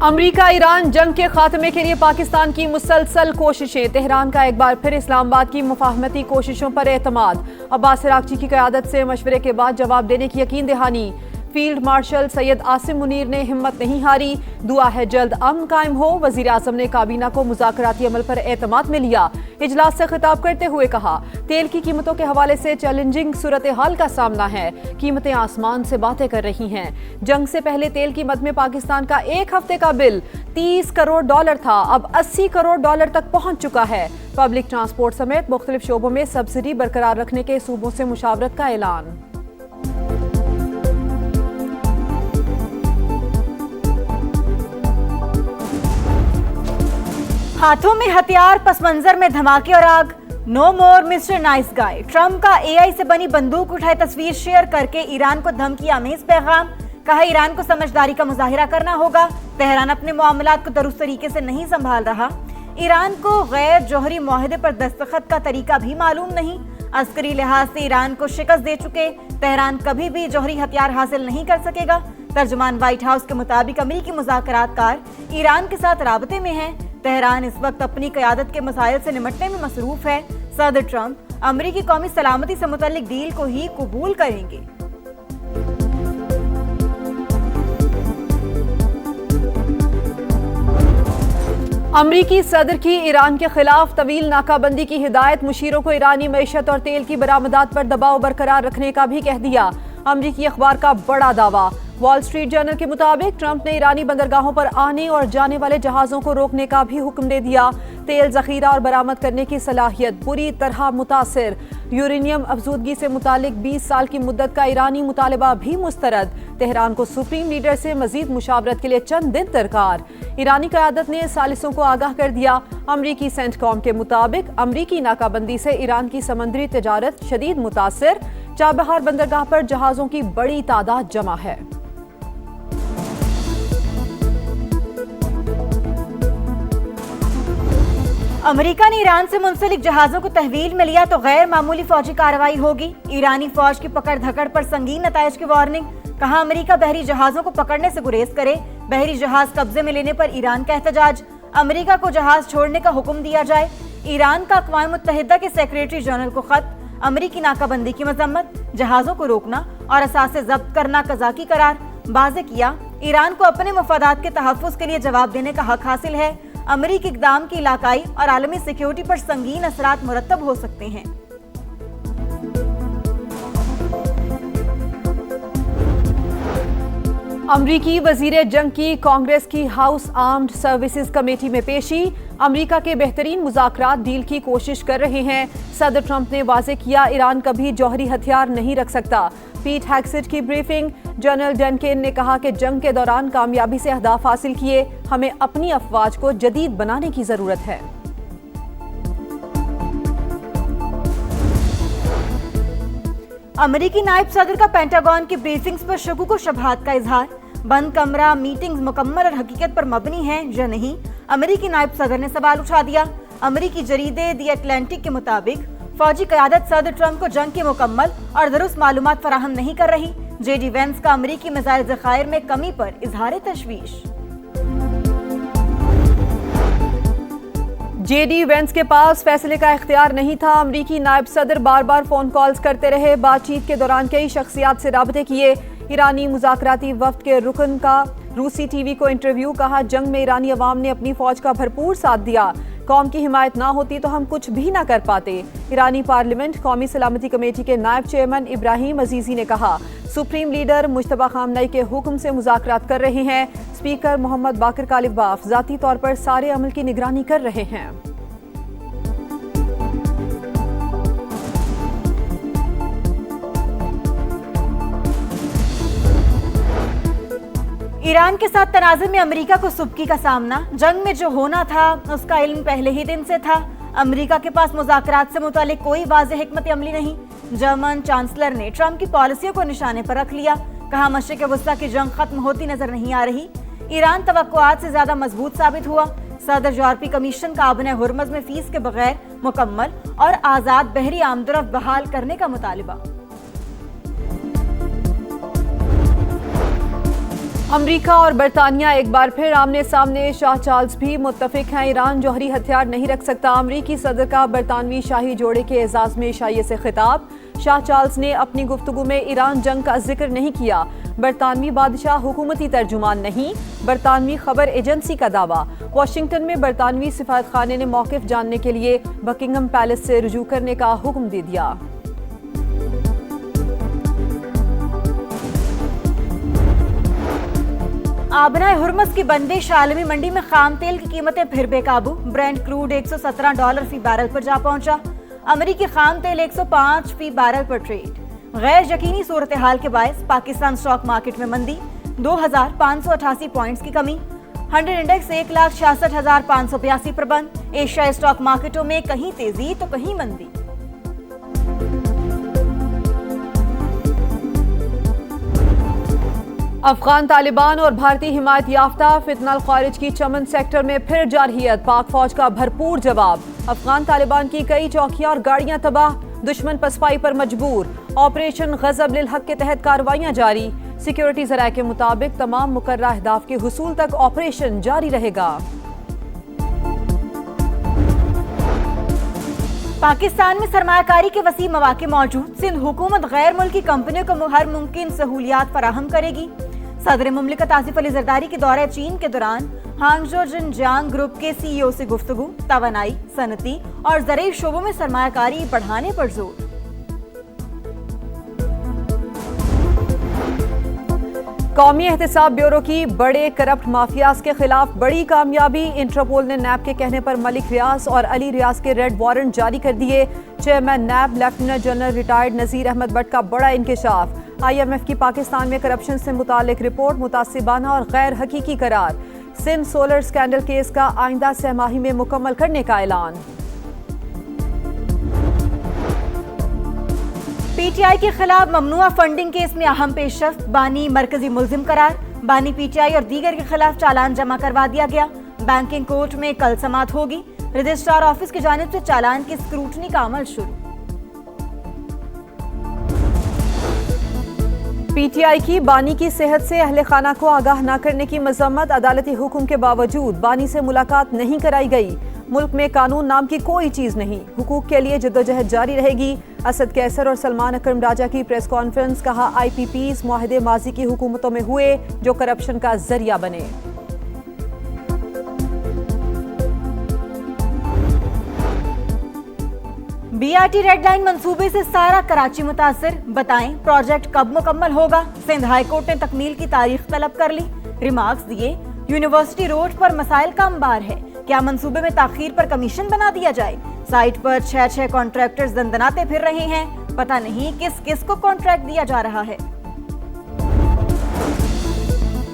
अमरीका Iran जंग के खात्मे के लिए पाकिस्तान की मुसलसल कोशिशें। तेहरान का एक बार फिर इस्लामाबाद की मुफाहमती कोशिशों पर एतमाद। अब्बास अरागची की क़यादत से मशवरे के बाद जवाब देने की यकीन दहानी। फील्ड मार्शल सैयद आसिम मुनीर ने हिम्मत नहीं हारी। दुआ है जल्द अमन कायम हो। वज़ीर आज़म ने काबीना को मुज़ाकराती अमल पर एतमाद में लिया। इजलास से खिताब करते हुए कहा, तेल की कीमतों के हवाले से चैलेंजिंग सूरत हाल का सामना है। कीमतें आसमान से बातें कर रही हैं। जंग से पहले तेल की मद में पाकिस्तान का एक हफ्ते का बिल $30 करोड़ था, अब $80 करोड़ तक पहुंच चुका है। पब्लिक ट्रांसपोर्ट समेत मुख्तलिफ शोबों में सब्सिडी बरकरार रखने के सूबों से मुशावरत का ऐलान। हाथों में हथियार, पस मंजर में धमाके और आग। नो मोर मिस्टर नाइस गाय। ट्रंप का एआई से बनी बंदूक उठाए तस्वीर शेयर करके ईरान को धमकी आमेज पैगाम। कहा, ईरान को समझदारी का मुजाहिरा करना होगा। तेहरान अपने मामलात को दुरुस्त तरीके से नहीं संभाल रहा। ईरान को गैर जौहरी मुआहदे पर दस्तखत का तरीका भी मालूम नहीं। अस्करी लिहाज से ईरान को शिकस्त दे चुके तेहरान कभी भी जौहरी हथियार हासिल नहीं कर सकेगा। तर्जुमान व्हाइट हाउस के मुताबिक अमेरिकी मुज़ाकरातकार ईरान के साथ राबते में हैं। तेहरान इस वक्त अपनी क़यादत के मसाइल से निमटने में मसरूफ है। सदर ट्रंप अमेरिकी कौमी सलामती से मुतल्लिक डील को ही कबूल करेंगे। अमरीकी सदर की ईरान के खिलाफ तवील नाकाबंदी की हिदायत। मुशीरों को ईरानी मईशत और तेल की बरामदात पर दबाव बरकरार रखने का भी कह दिया। अमरीकी अखबार का बड़ा दावा। वॉल स्ट्रीट जर्नल के मुताबिक ट्रंप ने ईरानी बंदरगाहों पर आने और जाने वाले जहाजों को रोकने का भी हुक्म दे दिया। तेल जखीरा और बरामद करने की सलाहियत बुरी तरह मुतासिर। यूरेनियम अफजूदगी से मुतालिक 20 साल की मुद्दत का ईरानी मुतालबा भी मुस्तरद। तेहरान को सुप्रीम लीडर से मजीद मुशावरत के लिए चंद दिन दरकार। ईरानी क़यादत ने सालिसों को आगाह कर दिया। अमरीकी सेंटकॉम के मुताबिक अमरीकी नाकाबंदी से ईरान की समंदरी तजारत शदीद मुतासिर। चाबहार बंदरगाह पर जहाजों की बड़ी तादाद जमा है। अमेरिका ने ईरान से मुंसलिक जहाजों को तहवील में लिया तो गैर मामूली फौजी कार्रवाई होगी। ईरानी फौज की पकड़ धकड़ पर संगीन नतायज की वार्निंग। कहा, अमेरिका बहरी जहाजों को पकड़ने से गुरेज करे। बहरी जहाज कब्जे में लेने पर ईरान का एहतजाज। अमेरिका को जहाज छोड़ने का हुक्म दिया जाए। ईरान का अक़वाम मुत्तहिदा के सेक्रेटरी जनरल को खत। अमेरिकी नाकाबंदी की मजम्मत। जहाजों को रोकना और असासे जब्त करना कज़ाकी करार। वाज़ेह किया, ईरान को अपने मफादात के तहफ़्फ़ुज़ के लिए जवाब देने का हक हासिल है। अमेरिकी इक़दाम की इलाकाई और आलमी सिक्योरिटी पर संगीन असरात मुरत्तब हो सकते हैं। अमरीकी वज़ीर जंग की कांग्रेस की हाउस आर्म्ड सर्विसेज कमेटी में पेशी। अमरीका के बेहतरीन मुज़ाकरात डील की कोशिश कर रहे हैं। सदर ट्रंप ने वाज़ेह किया, ईरान कभी जौहरी हथियार नहीं रख सकता। पीट हेग्सेट की ब्रीफिंग। जनरल डनकेन ने कहा कि जंग के दौरान कामयाबी से अहदाफ हासिल किए। हमें अपनी अफवाज को जदीद बनाने की जरूरत है। अमेरिकी नायब सदर का पेंटागन की ब्रीफिंग्स पर शकूक व शुबहात का इजहार। बंद कमरा मीटिंग्स मुकम्मल और हकीकत पर मबनी हैं या नहीं, अमेरिकी नायब सदर ने सवाल उठा दिया। अमेरिकी जरीदे दी अटलांटिक के मुताबिक फौजी क़यादत सदर ट्रंप को जंग की मुकम्मल और दुरुस्त मालूमात फराहम नहीं कर रही। जेडी वेंस का अमेरिकी मिसाइल ज़खायर में कमी पर इजहार तशवीश। जेडी वेंस के पास फैसले का इख्तियार नहीं था। अमरीकी नायब सदर बार बार फोन कॉल्स करते रहे। बातचीत के दौरान कई शख्सियात से राबते किए। ईरानी मुज़ाकराती वफ्द के रुकन का रूसी टीवी को इंटरव्यू। कहा, जंग में ईरानी अवाम ने अपनी फौज का भरपूर साथ दिया। कौम की हिमायत ना होती तो हम कुछ भी ना कर पाते। ईरानी पार्लियामेंट कौमी सलामती कमेटी के नायब चेयरमैन इब्राहिम अजीजी ने कहा, सुप्रीम लीडर मुश्तबा खामनई के हुक्म से मुज़ाकरात कर रहे हैं। स्पीकर मोहम्मद बाकर कालिबाफ ज़ाती तौर पर सारे अमल की निगरानी कर रहे हैं। ईरान के साथ तनाज़ुर में अमेरिका को सुबकी का सामना। जंग में जो होना था उसका इल्म पहले ही दिन से था। अमेरिका के पास मुज़ाकरात से मुतालिक कोई वाज़ेह हिकमत अमली नहीं। जर्मन चांसलर ने ट्रंप की पॉलिसियों को निशाने पर रख लिया। कहा, मशरिक़ वस्ता की जंग खत्म होती नजर नहीं आ रही। ईरान तवक्कुआत से ज्यादा मजबूत साबित हुआ। सदर यूरोपीय कमीशन का आबने हुर्मज़ में फीस के बगैर मुकम्मल और आज़ाद बहरी आमदरफ्त बहाल करने का मुतालिबा। अमेरिका और बरतानिया एक बार फिर आमने सामने। शाह चार्ल्स भी मुत्तफिक हैं, ईरान जौहरी हथियार नहीं रख सकता। अमरीकी सदर का बरतानवी शाही जोड़े के एजाज में शाइये से खिताब। शाह चार्ल्स ने अपनी गुफ्तगू में ईरान जंग का जिक्र नहीं किया। बरतानवी बादशाह हुकूमती तर्जुमान नहीं, बरतानवी खबर एजेंसी का दावा। वाशिंगटन में बरतानवी सिफारत खाने ने मौक़िफ़ जानने के लिए बकिंगम पैलेस से रुजू करने का हुक्म दे दिया। आबनाए हुर्मस की बंदिश, आलमी मंडी में खाम तेल की कीमतें फिर बेकाबू। ब्रेंट क्रूड $117 फी बैरल पर जा पहुंचा। अमरीकी खाम तेल 105 फी बैरल पर ट्रेड। गैर यकीनी सूरत हाल के बायस पाकिस्तान स्टॉक मार्केट में मंदी, 2588 पॉइंट्स की कमी। 100 इंडेक्स 1,66,582 पर बंद। एशियाई स्टॉक मार्केटों में कहीं तेजी तो कहीं मंदी। अफगान तालिबान और भारतीय हिमायत याफ्ता फितनल खारिज की चमन सेक्टर में फिर जारहियत। पाक फौज का भरपूर जवाब। अफगान तालिबान की कई चौकियां और गाड़ियां तबाह, दुश्मन पसपाई पर मजबूर। ऑपरेशन गजब लिल हक के तहत कार्रवाइयां जारी। सिक्योरिटी ज़राए के मुताबिक तमाम मुकर्ररा अहदाफ के हुसूल तक ऑपरेशन जारी रहेगा। पाकिस्तान में सरमायाकारी के वसी मौके मौजूद। सिंध हुकूमत गैर मुल्की कंपनियों को हर मुमकिन सहूलियात फराहम करेगी। सदर मुमलिकत आसिफ अली जरदारी के दौरे चीन के दौरान हांगझो जिनजियांग ग्रुप के CEO से गुफ्तगू। तवानाई, सनती और ज़रूरी शोबों में सरमायाकारी बढ़ाने पर जोर। कौमी एहतसाब ब्यूरो की बड़े करप्ट माफियाज के खिलाफ बड़ी कामयाबी। इंटरपोल ने नैब के कहने पर मलिक रियाज और अली रियाज के रेड वारंट जारी कर दिए। चेयरमैन नैब लेफ्टिनेंट जनरल रिटायर्ड नज़ीर अहमद भट्ट का बड़ा इंकशाफ। IMF की पाकिस्तान में करप्शन से मुतालिक रिपोर्ट मुतासिबाना और गैर हकीकी करार। सिंध सोलर स्कैंडल केस का आइंदा सहमाही में मुकम्मल करने का ऐलान। PTI के खिलाफ ममनुआ फंडिंग केस में अहम पेशरफ्त। बानी मरकजी मुल्जिम करार। बानी PTI और दीगर के खिलाफ चालान जमा करवा दिया गया। बैंकिंग कोर्ट में कल समाअत होगी। रजिस्ट्रार ऑफिस की जानिब से चालान की स्क्रूटनी का अमल शुरू। PTI की बानी की सेहत से अहले खाना को आगाह न करने की मजम्मत। अदालती हुक्म के बावजूद बानी से मुलाकात नहीं कराई गई। मुल्क में कानून नाम की कोई चीज नहीं। हुकूक के लिए जद्दोजहद जारी रहेगी। असद कैसर और सलमान अकरम राजा की प्रेस कॉन्फ्रेंस। कहा IPPs मुआहदे माजी की हुकूमतों में हुए जो करप्शन का जरिया बने। BRT रेड लाइन मंसूबे से सारा कराची मुतासिर। बताएं प्रोजेक्ट कब मुकम्मल होगा। सिंध हाई कोर्ट ने तकमील की तारीख तलब कर ली। रिमार्क्स दिए यूनिवर्सिटी रोड पर मसाइल का अंबार है। क्या मंसूबे में ताखीर पर कमीशन बना दिया जाए। साइट पर 6 कॉन्ट्रैक्टर्स दंदनाते फिर रहे हैं। पता नहीं किस किस को कॉन्ट्रैक्ट दिया जा रहा है।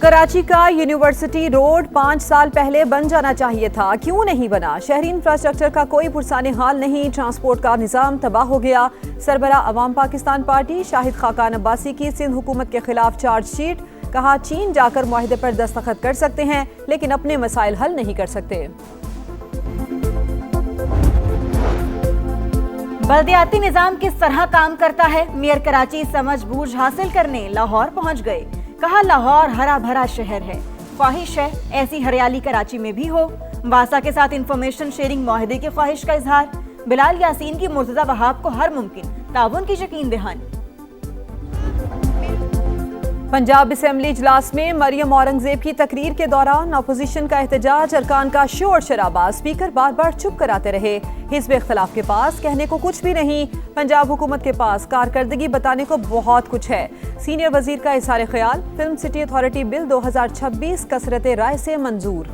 कराची का यूनिवर्सिटी रोड 5 साल पहले बन जाना चाहिए था, क्यों नहीं बना। शहरी इंफ्रास्ट्रक्चर का कोई पुरसाने हाल नहीं। ट्रांसपोर्ट का निजाम तबाह हो गया। सरबरा अवाम पाकिस्तान पार्टी शाहिद खाकान अब्बासी की सिंध हुकूमत के खिलाफ चार्जशीट। कहा चीन जाकर मुआहदे पर दस्तखत कर सकते हैं लेकिन अपने मसाइल हल नहीं कर सकते। बल्दियाती निजाम किस तरह काम करता है। मेयर कराची समझ बूझ हासिल करने लाहौर पहुंच गए। कहा लाहौर हरा भरा शहर है, ख्वाहिश है ऐसी हरियाली कराची में भी हो। वासा के साथ इंफॉर्मेशन शेयरिंग मुआहदे की ख्वाहिश का इजहार। बिलाल यासीन की मुर्तजा वहाब को हर मुमकिन ताउन की यकीन दहानी। पंजाब असेंबली इजलास में मरियम औरंगजेब की तकरीर के दौरान अपोजिशन का एहतजाज, अरकान का शोर शराबा। स्पीकर बार बार चुप कराते रहे। हिज़्ब इख्तिलाफ के पास कहने को कुछ भी नहीं। पंजाब हुकूमत के पास कारकर्दगी बताने को बहुत कुछ है। सीनियर वजीर का इज़हार ख्याल। फिल्म सिटी अथॉरिटी बिल 2026 कसरत राय से मंजूर।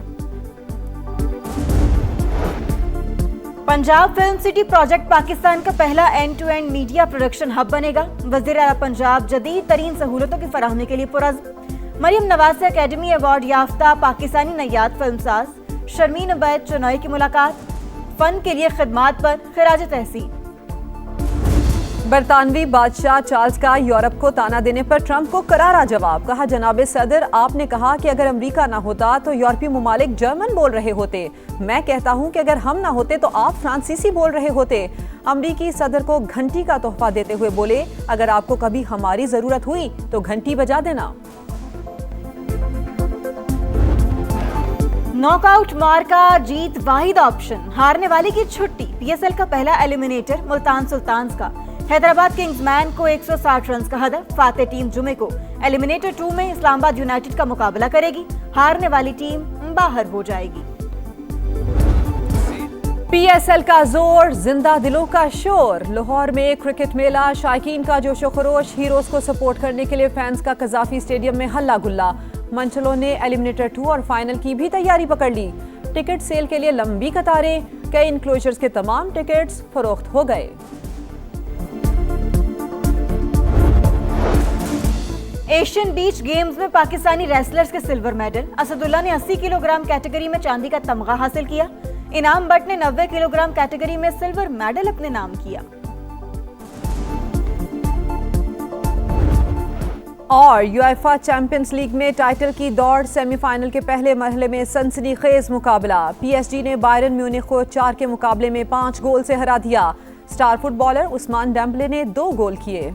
Punjab film city project Pakistan का पहला end to end media production hub बनेगा। वज़ीर आला पंजाब जदीद तरीन सहूलतों की फराहमी के लिए पुरज़्म। मरियम नवाज से अकेडमी अवार्ड याफ्ता पाकिस्तानी नैयाद फिल्मसाज शर्मीन अबैद चुनॉय की मुलाकात। फन के लिए खिदमात पर खिराज तहसीन। बरतानवी बादशाह चार्ल्स का यूरोप को ताना देने पर ट्रंप को करारा जवाब। कहा जनाबे सदर, आपने कहा कि अगर अमेरिका ना होता तो यूरोपीय ममालिक जर्मन बोल रहे होते। मैं कहता हूं कि अगर हम ना होते तो आप फ्रांसीसी बोल रहे होते। अमेरिकी सदर को घंटी का तोहफा देते हुए बोले, अगर आपको कभी हमारी जरूरत हुई तो घंटी बजा देना। नॉकआउट मार्का जीत वाहिद ऑप्शन, हारने वाले की छुट्टी। पीएसएल का पहला एलिमिनेटर मुल्तान सुल्तान्स का। हैदराबाद किंग्समैन को 160 रन का हदफ। फातेह टीम जुमे को एलिमिनेटर 2 में इस्लामाबाद यूनाइटेड का मुकाबला करेगी। हारने वाली टीम बाहर हो जाएगी। पीएसएल का जोर, जिंदा दिलों का शोर। लाहौर में क्रिकेट मेला, शायकीन का जोशो खरोश। हीरोज को सपोर्ट करने के लिए फैंस का कजाफी स्टेडियम में हल्ला गुल्ला। मंचलों ने एलिमिनेटर 2 और फाइनल की भी तैयारी पकड़ ली। टिकट सेल के लिए लंबी कतारें। कई इनक्लोजर्स के तमाम टिकट्स फरोख्त हो गए। एशियन बीच गेम्स में पाकिस्तानी रेसलर्स के सिल्वर मेडल। असदुल्ला ने 80 किलोग्राम कैटेगरी में चांदी का तमगा हासिल किया। इनाम बट ने 90 किलोग्राम कैटेगरी में सिल्वर मेडल अपने नाम किया। और यूएफए चैंपियंस लीग में टाइटल की दौड़, सेमीफाइनल के पहले मरहले में सनसनीखेज मुकाबला। पीएसजी ने बायरन म्यूनिख को 4 के मुकाबले में 5 गोल से हरा दिया। स्टार फुटबॉलर उस्मान डेम्बले ने 2 गोल किए।